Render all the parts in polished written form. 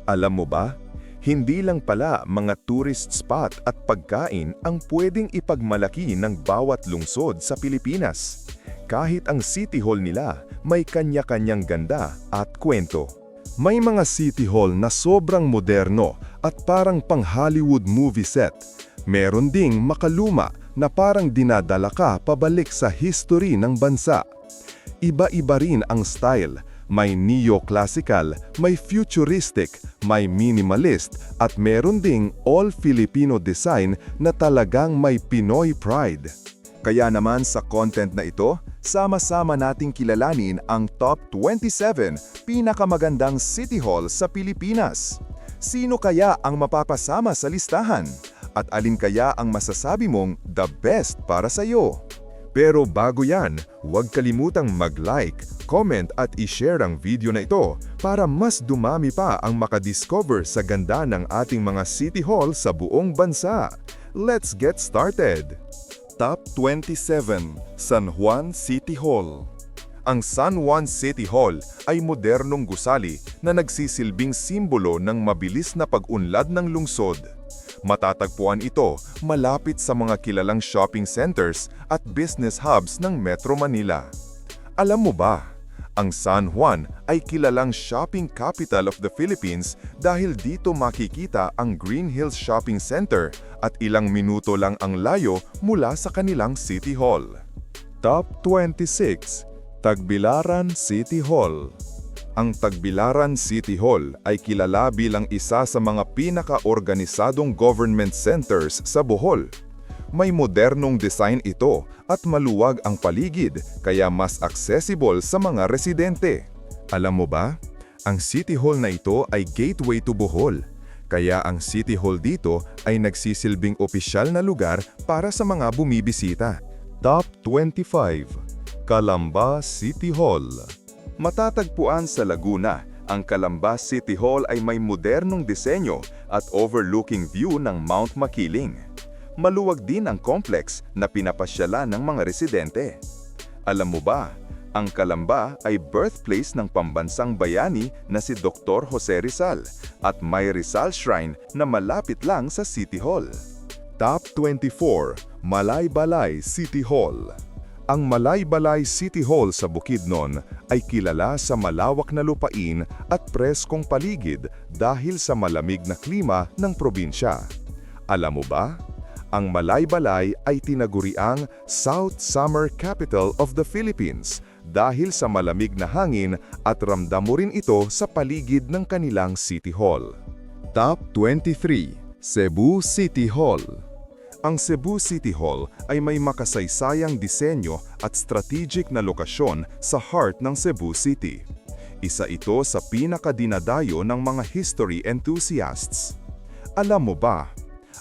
Alam mo ba? Hindi lang pala mga tourist spot at pagkain ang pwedeng ipagmalaki ng bawat lungsod sa Pilipinas. Kahit ang City Hall nila may kanya-kanyang ganda at kwento. May mga City Hall na sobrang moderno at parang pang-Hollywood movie set. Meron ding makaluma na parang dinadala ka pabalik sa history ng bansa. Iba-iba rin ang style. May neo-classical, may futuristic, may minimalist, at meron ding all-Filipino design na talagang may Pinoy pride. Kaya naman sa content na ito, sama-sama nating kilalanin ang top 27 pinakamagandang City Hall sa Pilipinas. Sino kaya ang mapapasama sa listahan? At alin kaya ang masasabi mong the best para sa iyo? Pero bago yan, huwag kalimutang mag-like, comment at i-share ang video na ito para mas dumami pa ang makadiscover sa ganda ng ating mga City Hall sa buong bansa. Let's get started! Top 27, San Juan City Hall. Ang San Juan City Hall ay modernong gusali na nagsisilbing simbolo ng mabilis na pag-unlad ng lungsod. Matatagpuan ito malapit sa mga kilalang shopping centers at business hubs ng Metro Manila. Alam mo ba, ang San Juan ay kilalang shopping capital of the Philippines dahil dito makikita ang Green Hills Shopping Center at ilang minuto lang ang layo mula sa kanilang City Hall. Top 26, Tagbilaran City Hall. Ang Tagbilaran City Hall ay kilala bilang isa sa mga pinaka-organisadong government centers sa Bohol. May modernong design ito at maluwag ang paligid kaya mas accessible sa mga residente. Alam mo ba? Ang City Hall na ito ay gateway to Bohol. Kaya ang City Hall dito ay nagsisilbing opisyal na lugar para sa mga bumibisita. Top 25, Calamba City Hall. Matatagpuan sa Laguna, ang Calamba City Hall ay may modernong disenyo at overlooking view ng Mount Makiling. Maluwag din ang complex na pinapasyalan ng mga residente. Alam mo ba, ang Calamba ay birthplace ng pambansang bayani na si Dr. Jose Rizal at may Rizal Shrine na malapit lang sa City Hall. Top 24, Malaybalay City Hall. Ang Malaybalay City Hall sa Bukidnon ay kilala sa malawak na lupain at preskong paligid dahil sa malamig na klima ng probinsya. Alam mo ba? Ang Malaybalay ay tinaguriang South Summer Capital of the Philippines dahil sa malamig na hangin at ramdam mo rin ito sa paligid ng kanilang City Hall. Top 23, Cebu City Hall. Ang Cebu City Hall ay may makasaysayang disenyo at strategic na lokasyon sa heart ng Cebu City. Isa ito sa pinakadinadayo ng mga history enthusiasts. Alam mo ba,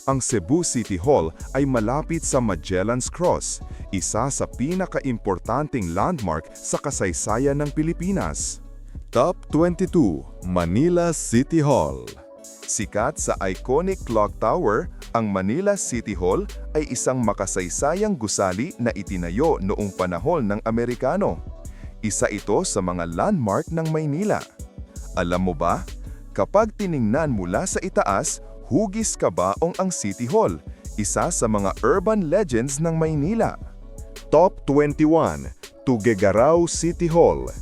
ang Cebu City Hall ay malapit sa Magellan's Cross, isa sa pinaka-importanting landmark sa kasaysayan ng Pilipinas. Top 22, Manila City Hall. Sikat sa iconic clock tower, ang Manila City Hall ay isang makasaysayang gusali na itinayo noong panahon ng Amerikano. Isa ito sa mga landmark ng Maynila. Alam mo ba, kapag tiningnan mula sa itaas, hugis kabaong ang City Hall, isa sa mga urban legends ng Maynila. Top 21, Tuguegarao City Hall.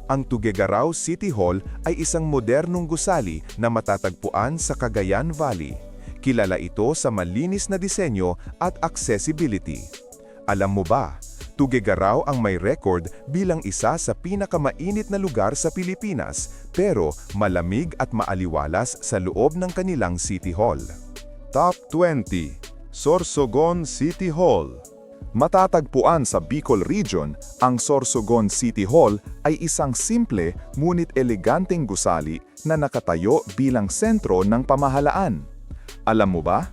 Ang Tuguegarao City Hall ay isang modernong gusali na matatagpuan sa Cagayan Valley. Kilala ito sa malinis na disenyo at accessibility. Alam mo ba, Tuguegarao ang may record bilang isa sa pinakamainit na lugar sa Pilipinas pero malamig at maaliwalas sa loob ng kanilang City Hall. Top 20, Sorsogon City Hall. Matatagpuan sa Bicol Region, ang Sorsogon City Hall ay isang simple ngunit eleganteng gusali na nakatayo bilang sentro ng pamahalaan. Alam mo ba?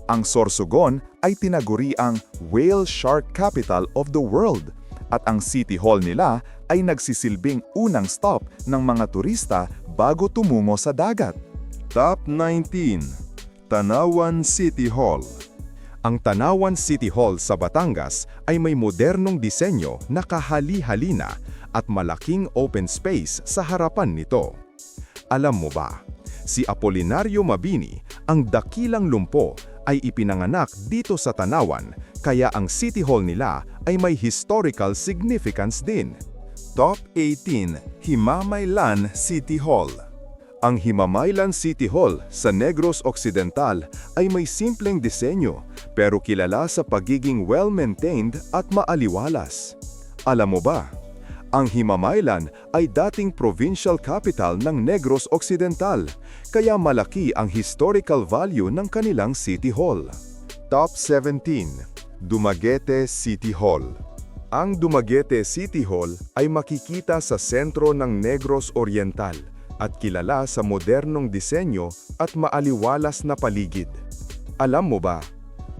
Ang Sorsogon ay tinaguriang Whale Shark Capital of the World at ang City Hall nila ay nagsisilbing unang stop ng mga turista bago tumungo sa dagat. Top 19, Tanawan City Hall. Ang Tanawan City Hall sa Batangas ay may modernong disenyo na kahali-halina at malaking open space sa harapan nito. Alam mo ba, Si Apolinario Mabini, ang dakilang lumpo, ay ipinanganak dito sa Tanawan, kaya ang City Hall nila ay may historical significance din. Top 18, Himamaylan City Hall. Ang Himamaylan City Hall sa Negros Occidental ay may simpleng disenyo pero kilala sa pagiging well-maintained at maaliwalas. Alam mo ba? Ang Himamaylan ay dating provincial capital ng Negros Occidental, kaya malaki ang historical value ng kanilang City Hall. Top 17, Dumaguete City Hall. Ang Dumaguete City Hall ay makikita sa sentro ng Negros Oriental at kilala sa modernong disenyo at maaliwalas na paligid. Alam mo ba?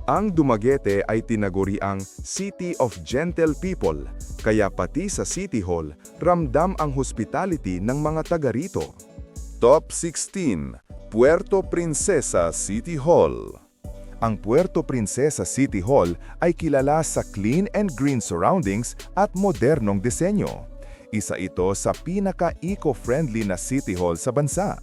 Ang Dumaguete ay tinaguriang City of Gentle People, kaya pati sa City Hall, ramdam ang hospitality ng mga taga rito. Top 16, Puerto Princesa City Hall. Ang Puerto Princesa City Hall ay kilala sa clean and green surroundings at modernong disenyo. Isa ito sa pinaka-eco-friendly na City Hall sa bansa.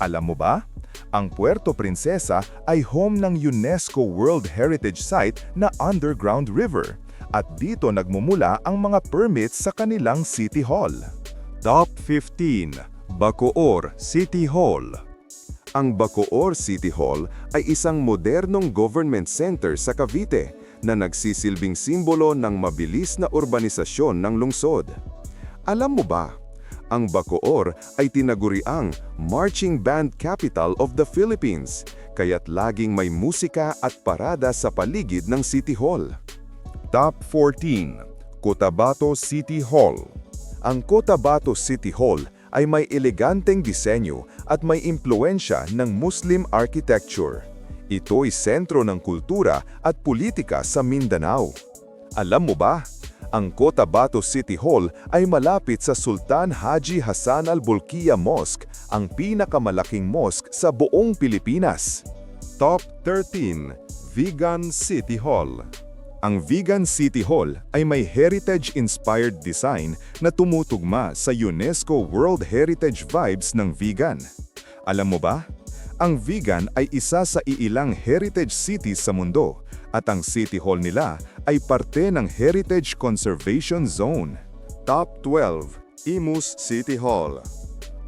Alam mo ba? Ang Puerto Princesa ay home ng UNESCO World Heritage Site na Underground River at dito nagmumula ang mga permits sa kanilang City Hall. Top 15, Bacoor City Hall. Ang Bacoor City Hall ay isang modernong government center sa Cavite na nagsisilbing simbolo ng mabilis na urbanisasyon ng lungsod. Alam mo ba? Ang Bacoor ay tinaguriang Marching Band Capital of the Philippines, kaya't laging may musika at parada sa paligid ng City Hall. Top 14, Cotabato City Hall. Ang Cotabato City Hall ay may eleganteng disenyo at may impluensya ng Muslim architecture. Ito'y sentro ng kultura at politika sa Mindanao. Alam mo ba? Ang Cotabato City Hall ay malapit sa Sultan Haji Hassan al-Bolkiah Mosque, ang pinakamalaking mosque sa buong Pilipinas. Top 13, Vigan City Hall. Ang Vigan City Hall ay may heritage-inspired design na tumutugma sa UNESCO World Heritage vibes ng Vigan. Alam mo ba? Ang Vigan ay isa sa iilang heritage cities sa mundo at ang City Hall nila ay parte ng Heritage Conservation Zone. Top 12, Imus City Hall.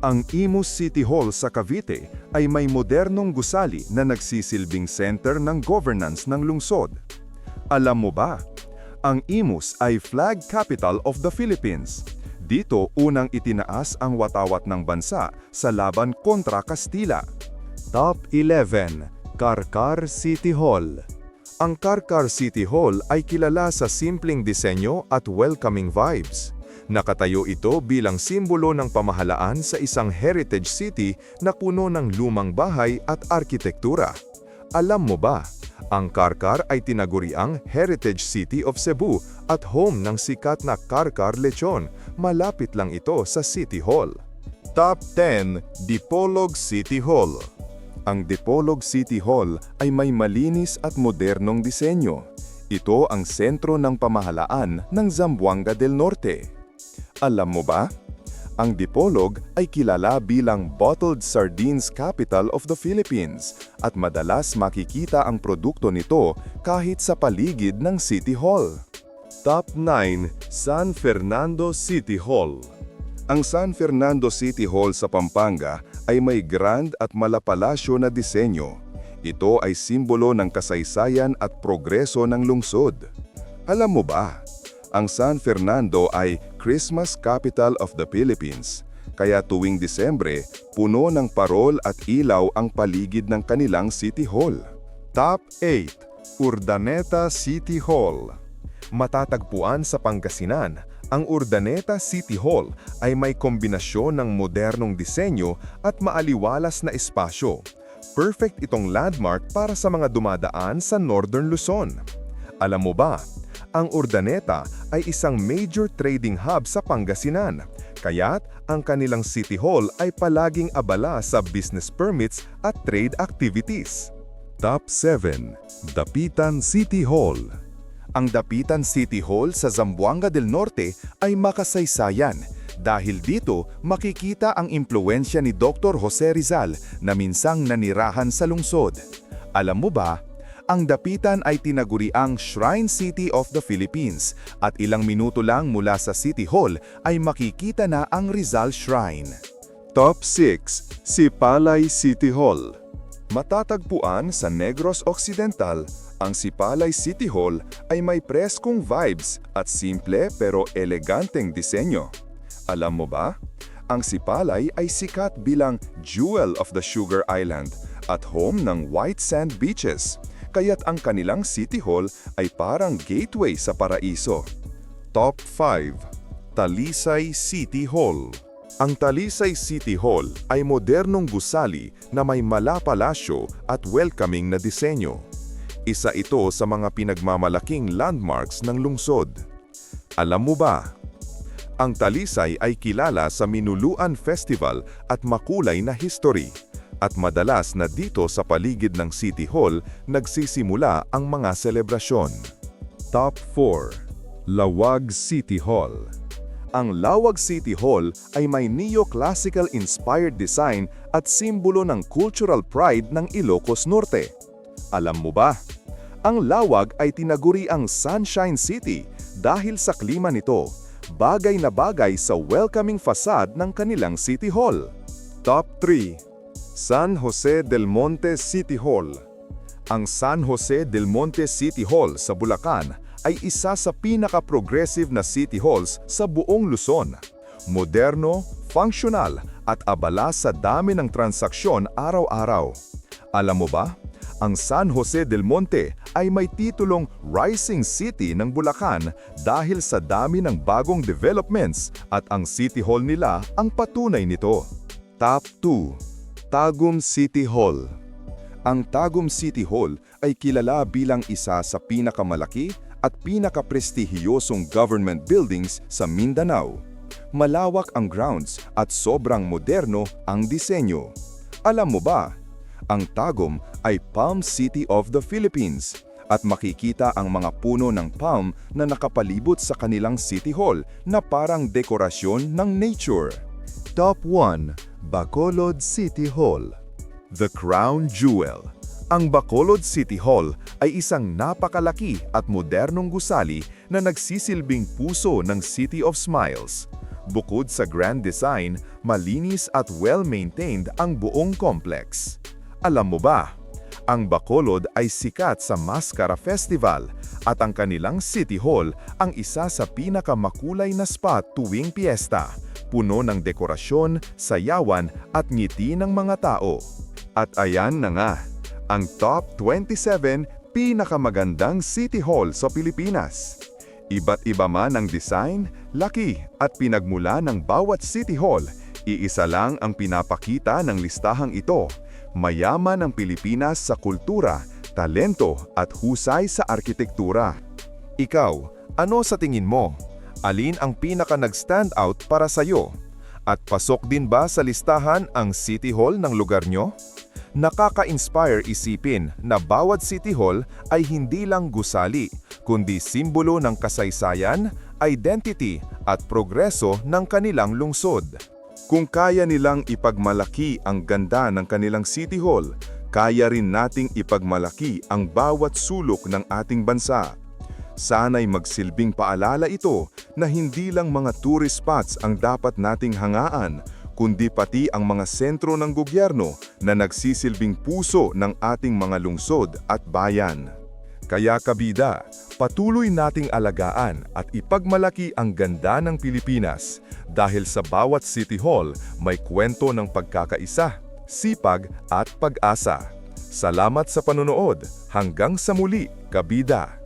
Ang Imus City Hall sa Cavite ay may modernong gusali na nagsisilbing center ng governance ng lungsod. Alam mo ba? Ang Imus ay flag capital of the Philippines. Dito unang itinaas ang watawat ng bansa sa laban kontra Kastila. Top 11, Karkar City Hall. Ang Karkar City Hall ay kilala sa simpleng disenyo at welcoming vibes. Nakatayo ito bilang simbolo ng pamahalaan sa isang heritage city na puno ng lumang bahay at arkitektura. Alam mo ba, ang Karkar ay tinaguriang Heritage City of Cebu at home ng sikat na Karkar Lechon. Malapit lang ito sa City Hall. Top 10, Dipolog City Hall. Ang Dipolog City Hall ay may malinis at modernong disenyo. Ito ang sentro ng pamahalaan ng Zamboanga del Norte. Alam mo ba? Ang Dipolog ay kilala bilang Bottled Sardines Capital of the Philippines at madalas makikita ang produkto nito kahit sa paligid ng City Hall. Top 9, San Fernando City Hall. Ang San Fernando City Hall sa Pampanga ay may grand at malapalasyo na disenyo. Ito ay simbolo ng kasaysayan at progreso ng lungsod. Alam mo ba? Ang San Fernando ay Christmas Capital of the Philippines, kaya tuwing Disyembre, puno ng parol at ilaw ang paligid ng kanilang City Hall. Top 8, Urdaneta City Hall. Matatagpuan sa Pangasinan, ang Urdaneta City Hall ay may kombinasyon ng modernong disenyo at maaliwalas na espasyo. Perfect itong landmark para sa mga dumadaan sa Northern Luzon. Alam mo ba, ang Urdaneta ay isang major trading hub sa Pangasinan, kaya't ang kanilang City Hall ay palaging abala sa business permits at trade activities. Top 7, Dapitan City Hall. Ang Dapitan City Hall sa Zamboanga del Norte ay makasaysayan dahil dito makikita ang impluensya ni Dr. Jose Rizal na minsang nanirahan sa lungsod. Alam mo ba, ang Dapitan ay tinaguriang Shrine City of the Philippines at ilang minuto lang mula sa City Hall ay makikita na ang Rizal Shrine. Top 6. Sipalay City Hall. Matatagpuan sa Negros Occidental, ang Sipalay City Hall ay may preskong vibes at simple pero eleganteng disenyo. Alam mo ba? Ang Sipalay ay sikat bilang Jewel of the Sugar Island at home ng white sand beaches, kaya't ang kanilang City Hall ay parang gateway sa paraiso. Top 5. Talisay City Hall. Ang Talisay City Hall ay modernong gusali na may malapalasyo at welcoming na disenyo. Isa ito sa mga pinagmamalaking landmarks ng lungsod. Alam mo ba? Ang Talisay ay kilala sa Minuluan Festival at makulay na history. At madalas na dito sa paligid ng City Hall nagsisimula ang mga selebrasyon. Top 4. Lawag City Hall. Ang Lawag City Hall ay may neo-classical-inspired design at simbolo ng cultural pride ng Ilocos Norte. Alam mo ba? Ang Lawag ay tinaguri ang Sunshine City dahil sa klima nito, bagay na bagay sa welcoming facade ng kanilang City Hall. Top 3. San Jose del Monte City Hall. Ang San Jose del Monte City Hall sa Bulacan ay isa sa pinaka-progressive na city halls sa buong Luzon. Moderno, functional at abala sa dami ng transaksyon araw-araw. Alam mo ba? Ang San Jose del Monte ay may titulong Rising City ng Bulacan dahil sa dami ng bagong developments at ang City Hall nila ang patunay nito. Top 2. Tagum City Hall. Ang Tagum City Hall ay kilala bilang isa sa pinakamalaki at pinakaprestihiyosong government buildings sa Mindanao. Malawak ang grounds at sobrang moderno ang disenyo. Alam mo ba? Ang Tagum ay Palm City of the Philippines at makikita ang mga puno ng palm na nakapalibot sa kanilang City Hall na parang dekorasyon ng nature. Top 1. Bacolod City Hall. The Crown Jewel. Ang Bacolod City Hall ay isang napakalaki at modernong gusali na nagsisilbing puso ng City of Smiles. Bukod sa grand design, malinis at well-maintained ang buong complex. Alam mo ba? Ang Bacolod ay sikat sa Mascara Festival at ang kanilang City Hall ang isa sa pinakamakulay na spot tuwing piyesta, puno ng dekorasyon, sayawan at ngiti ng mga tao. At ayan na nga, ang top 27 pinakamagandang City Hall sa Pilipinas. Iba't iba man ang design, laki at pinagmula ng bawat City Hall, iisa lang ang pinapakita ng listahang ito. Mayaman ang Pilipinas sa kultura, talento at husay sa arkitektura. Ikaw, ano sa tingin mo? Alin ang pinaka nag-stand out para sa'yo? At pasok din ba sa listahan ang City Hall ng lugar nyo? Nakaka-inspire isipin na bawat City Hall ay hindi lang gusali, kundi simbolo ng kasaysayan, identity at progreso ng kanilang lungsod. Kung kaya nilang ipagmalaki ang ganda ng kanilang City Hall, kaya rin nating ipagmalaki ang bawat sulok ng ating bansa. Sana'y magsilbing paalala ito na hindi lang mga tourist spots ang dapat nating hangaan, kundi pati ang mga sentro ng gobyerno na nagsisilbing puso ng ating mga lungsod at bayan. Kaya kabida, patuloy nating alagaan at ipagmalaki ang ganda ng Pilipinas dahil sa bawat City Hall may kwento ng pagkakaisa, sipag at pag-asa. Salamat sa panonood. Hanggang sa muli, kabida!